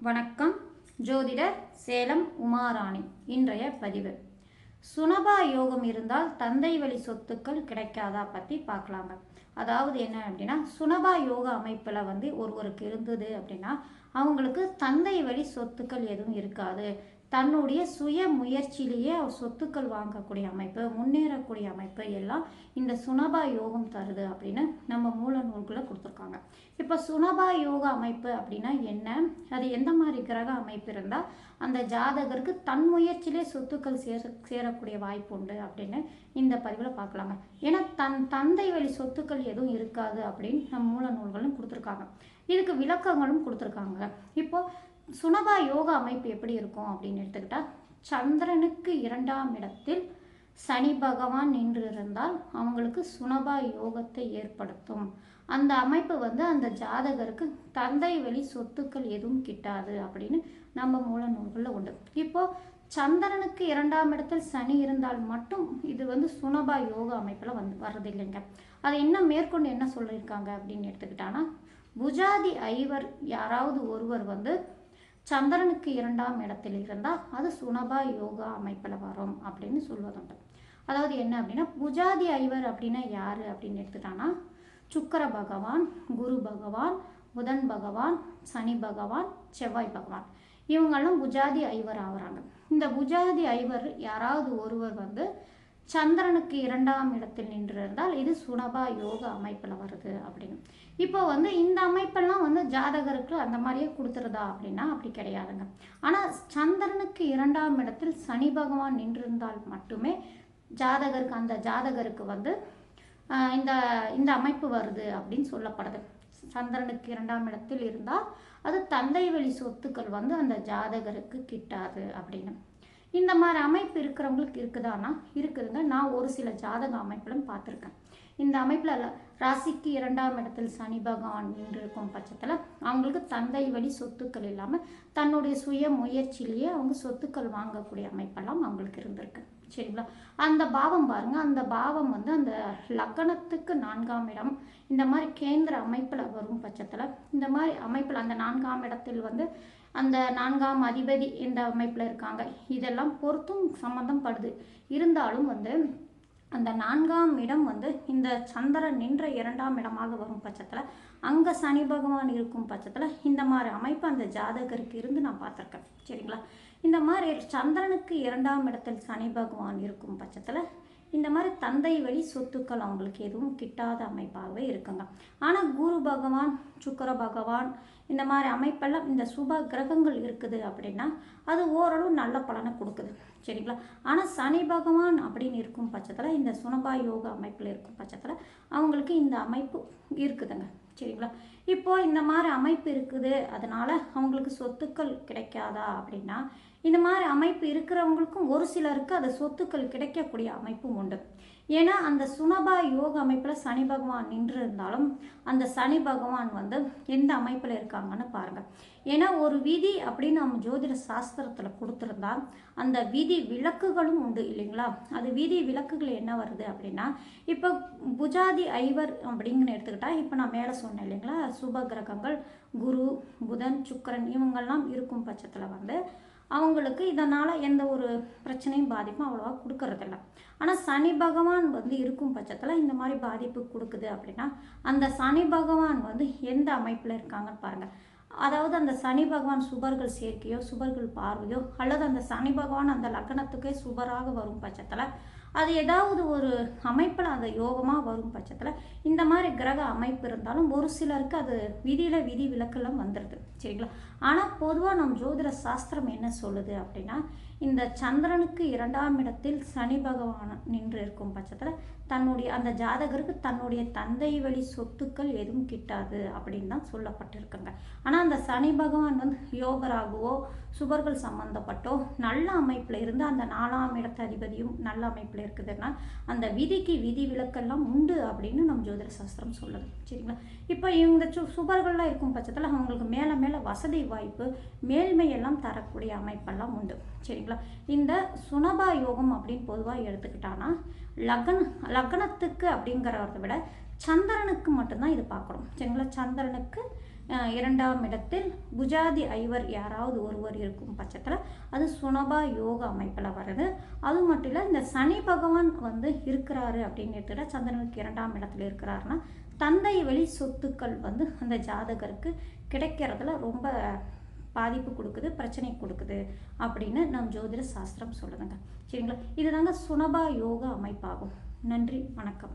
வணக்கம். ஜோதிடர் சேலம் உமாராணி. இன்றைய பதிவு சுனபா யோகம் இருந்தால் தந்தை வழி சொத்துக்கள் கிடைக்காதா பற்றி பார்க்கலாங்க. அதாவது என்ன அப்படின்னா, சுனபா யோக அமைப்பில் ஒருவருக்கு இருந்தது அப்படின்னா அவங்களுக்கு தந்தை வழி சொத்துக்கள் எதுவும் இருக்காது. தன்னுடைய சுய முயற்சியிலேயே சொத்துக்கள் வாங்கக்கூடிய அமைப்பு, முன்னேறக்கூடிய அமைப்பு எல்லாம் இந்த சுனபா யோகம் தருது அப்படின்னு நம்ம மூல நூல்களை கொடுத்துருக்காங்க. இப்போ சுனபா யோக அமைப்பு அப்படின்னா என்ன, அது எந்த மாதிரி கிரக அமைப்பு இருந்தால் அந்த ஜாதகருக்கு தன் முயற்சியிலே சொத்துக்கள் சேரக்கூடிய வாய்ப்பு உண்டு அப்படின்னு இந்த பதிவில் பார்க்கலாங்க. ஏன்னா தந்தை வழி சொத்துக்கள் எதுவும் இருக்காது அப்படின்னு நம்ம மூல நூல்களும் கொடுத்துருக்காங்க. இதுக்கு விளக்கங்களும் கொடுத்துருக்காங்க. இப்போது சுனபா யோக அமைப்பு எப்படி இருக்கும் அப்படின்னு எடுத்துக்கிட்டா, சந்திரனுக்கு 2ஆம் இடத்தில் சனி பகவான் நின்று இருந்தால் அவங்களுக்கு சுனபா யோகத்தை ஏற்படுத்தும். அந்த அமைப்பு அந்த ஜாதகருக்கு தந்தை வழி சொத்துக்கள் எதுவும் கிட்டாது அப்படின்னு நம்ம மூல நூல்களில் உண்டு. இப்போது சந்திரனுக்கு 2ஆம் இடத்தில் சனி இருந்தால் மட்டும் இது சுனபா யோக அமைப்பில் வர்றது இல்லைங்க. அதை இன்னும் மேற்கொண்டு என்ன சொல்லியிருக்காங்க அப்படின்னு எடுத்துக்கிட்டான்னா, புஜாதி ஐவர் யாராவது ஒருவர் சந்திரனுக்கு 2ஆம் இடத்தில் இருந்தால் அது சுனபா யோகா அமைப்பில் வரும் அப்படின்னு சொல்வதுண்டு. அதாவது என்ன அப்படின்னா, புஜாதி ஐவர் அப்படின்னா யார் அப்படின்னு எடுத்துட்டான்னா, சுக்கிர பகவான், குரு பகவான், புதன் பகவான், சனி பகவான், செவ்வாய் பகவான், இவங்கெல்லாம் புஜாதி ஐவர் ஆகுறாங்க. இந்த புஜாதி ஐவர் யாராவது ஒருவர் சந்திரனுக்கு 2ஆம் இடத்தில் நின்று இருந்தால் இது சுனபா யோக அமைப்பில் வருது அப்படின்னு. இப்போ இந்த அமைப்பெல்லாம் ஜாதகருக்கு அந்த மாதிரியே கொடுத்துருதா அப்படின்னா அப்படி கிடையாதுங்க. ஆனால் சந்திரனுக்கு 2ஆம் இடத்தில் சனி பகவான் நின்றிருந்தால் மட்டுமே ஜாதகருக்கு அந்த ஜாதகருக்கு இந்த இந்த அமைப்பு வருது அப்படின்னு சொல்லப்படுது. சந்திரனுக்கு 2ஆம் இடத்தில் இருந்தால் அது தந்தை வழி சொத்துக்கள் அந்த ஜாதகருக்கு கிட்டாது அப்படின்னு. இந்த மாதிரி அமைப்பு இருக்கிறவங்களுக்கு இருக்குதானா? இருக்குதுங்க. நான் ஒரு சில ஜாதக அமைப்பிலும் பார்த்துருக்கேன். இந்த அமைப்பில் ராசிக்கு 2ஆம் இடத்தில் சனி பகவான் நின்று இருக்கும் பட்சத்தில் அவங்களுக்கு தந்தை வழி சொத்துக்கள் இல்லாமல் தன்னுடைய சுய முயற்சியிலேயே அவங்க சொத்துக்கள் வாங்கக்கூடிய அமைப்பெல்லாம் அவங்களுக்கு இருந்திருக்கு. சரிங்களா? அந்த பாவம் பாருங்கள், அந்த பாவம் அந்த லக்னத்துக்கு 4ஆம் இடம் இந்த மாதிரி கேந்திர அமைப்பில் வரும் பட்சத்தில் இந்த மாதிரி அமைப்பில் அந்த 4ஆம் இடத்தில் அந்த 4ஆம் அதிபதி இந்த அமைப்பில் இருக்காங்க. இதெல்லாம் பொறுத்தும் சம்மந்தம் படுது. இருந்தாலும் அந்த 4ஆம் இடம் இந்த சந்திரன் நின்ற 2ஆம் இடமாக வரும் பட்சத்தில் அங்கே சனி பகவான் இருக்கும் பட்சத்தில் இந்த மாதிரி அமைப்பு அந்த ஜாதகருக்கு இருந்து நான் பார்த்துருக்கேன். சரிங்களா? இந்த மாதிரி சந்திரனுக்கு 2ஆம் இடத்தில் சனி பகவான் இருக்கும் பட்சத்தில் இந்த மாதிரி தந்தை வழி சொத்துக்கள் அவங்களுக்கு எதுவும் கிட்டாத அமைப்பாகவே இருக்குங்க. ஆனால் குரு பகவான், சுக்கிர பகவான் இந்த மாதிரி அமைப்பெல்லாம் இந்த சுப கிரகங்கள் இருக்குது அப்படின்னா அது ஓரளவு நல்ல பலனை கொடுக்குது. சரிங்களா? ஆனால் சனி பகவான் அப்படின்னு இருக்கும் பட்சத்தில் இந்த சுனபா யோக அமைப்பில் இருக்கும் பட்சத்தில் அவங்களுக்கு இந்த அமைப்பு இருக்குதுங்க. சரிங்களா? இப்போது இந்த மாதிரி அமைப்பு இருக்குது, அதனால் அவங்களுக்கு சொத்துக்கள் கிடைக்காதா அப்படின்னா இந்த மாதிரி அமைப்பு இருக்கிறவங்களுக்கும் ஒரு சிலருக்கு அது சொத்துக்கள் கிடைக்கக்கூடிய அமைப்பும் உண்டு. ஏன்னா அந்த சுனபா யோக அமைப்பில் சனி பகவான் நின்று இருந்தாலும் அந்த சனி பகவான் எந்த அமைப்பில் இருக்காங்கன்னு பாருங்கள். ஏன்னா ஒரு விதி அப்படின்னு நம்ம ஜோதிட சாஸ்திரத்தில் கொடுத்துருந்தா அந்த விதி விலக்குகளும் உண்டு இல்லைங்களா? அது விதி விலக்குகள் என்ன வருது அப்படின்னா, இப்போ புஜாதி ஐவர் அப்படிங்கன்னு எடுத்துக்கிட்டா, இப்போ நான் மேலே சொன்னேன் இல்லைங்களா, சுப கிரகங்கள் குரு, புதன், சுக்கிரன் இவங்கெல்லாம் இருக்கும் பட்சத்தில் அவங்களுக்கு இதனால் எந்த ஒரு பிரச்சனையும் பாதிப்பும் அவ்வளோவா கொடுக்கறதில்ல. ஆனால் சனி பகவான் இருக்கும் பட்சத்தில் இந்த மாதிரி பாதிப்பு கொடுக்குது அப்படின்னா அந்த சனி பகவான் எந்த அமைப்பில் இருக்காங்கன்னு பாருங்கள். அதாவது அந்த சனி பகவான் சுபர்கள் சேர்க்கையோ சுபர்கள் பார்வையோ அல்லது அந்த சனி பகவான் அந்த லக்னத்துக்கே சுபராக வரும் பட்சத்தில் அது ஏதாவது ஒரு அமைப்பில் அந்த யோகமாக வரும் பட்சத்தில் இந்த மாதிரி கிரக அமைப்பு இருந்தாலும் ஒரு சிலருக்கு அது விதியில் விதி விலக்கெல்லாம் வந்துடுது. சரிங்களா? ஆனால் பொதுவாக நம் ஜோதிட சாஸ்திரம் என்ன சொல்லுது அப்படின்னா, இந்த சந்திரனுக்கு 2ஆம் இடத்தில் சனி பகவான் நின்று இருக்கும் பட்சத்தில் தன்னுடைய அந்த ஜாதகருக்கு தன்னுடைய தந்தை வழி சொத்துக்கள் எதுவும் கிட்டாது அப்படின்னு தான் சொல்லப்பட்டிருக்குங்க. ஆனால் அந்த சனி பகவான் யோகராகவோ சுபர்கள் சம்பந்தப்பட்டோ நல்ல அமைப்பில் இருந்து அந்த 4ஆம் இடத்து அதிபதியும் நல்ல அமைப்பில் இருக்குதுன்னா அந்த விதிக்கு விதி விலக்கெல்லாம் உண்டு அப்படின்னு நம்ம ஜோதிட சாஸ்திரம் சொல்லுது. சரிங்களா? இப்போ இந்த சுபர்கள்லாம் இருக்கும் பட்சத்தில் அவங்களுக்கு மேலே மேலே வசதி வாய்ப்பு மேல்மையெல்லாம் தரக்கூடிய அமைப்பெல்லாம் உண்டு. சரிங்களா? இந்த சுனபா யோகம் அப்படின்னு பொதுவாக எடுத்துக்கிட்டான்னா லக்னத்துக்கு அப்படிங்கிறத விட சந்திரனுக்கு மட்டும்தான் இது பார்க்குறோம். சரிங்களா? சந்திரனுக்கு இரண்டாம் இடத்தில் புஜாதி ஐவர் யாராவது ஒருவர் இருக்கும் பட்சத்தில் அது சுனபா யோக அமைப்பில் வருது. அது மட்டும் இல்லை, இந்த சனி பகவான் வந்து இருக்கிறாரு அப்படின்னு எடுத்துக்கிட்டால் சந்திரனுக்கு இரண்டாம் இடத்துல இருக்கிறாருன்னா தந்தை வழி சொத்துக்கள் வந்து அந்த ஜாதகருக்கு கிடைக்கிறதுல ரொம்ப பாதிப்பு கொடுக்குது, பிரச்சனை கொடுக்குது அப்படின்னு நம் ஜோதிட சாஸ்திரம் சொல்லுதுங்க. சரிங்களா? இதுதாங்க சுனபா யோக அமைப்பாகும். நன்றி, வணக்கம்.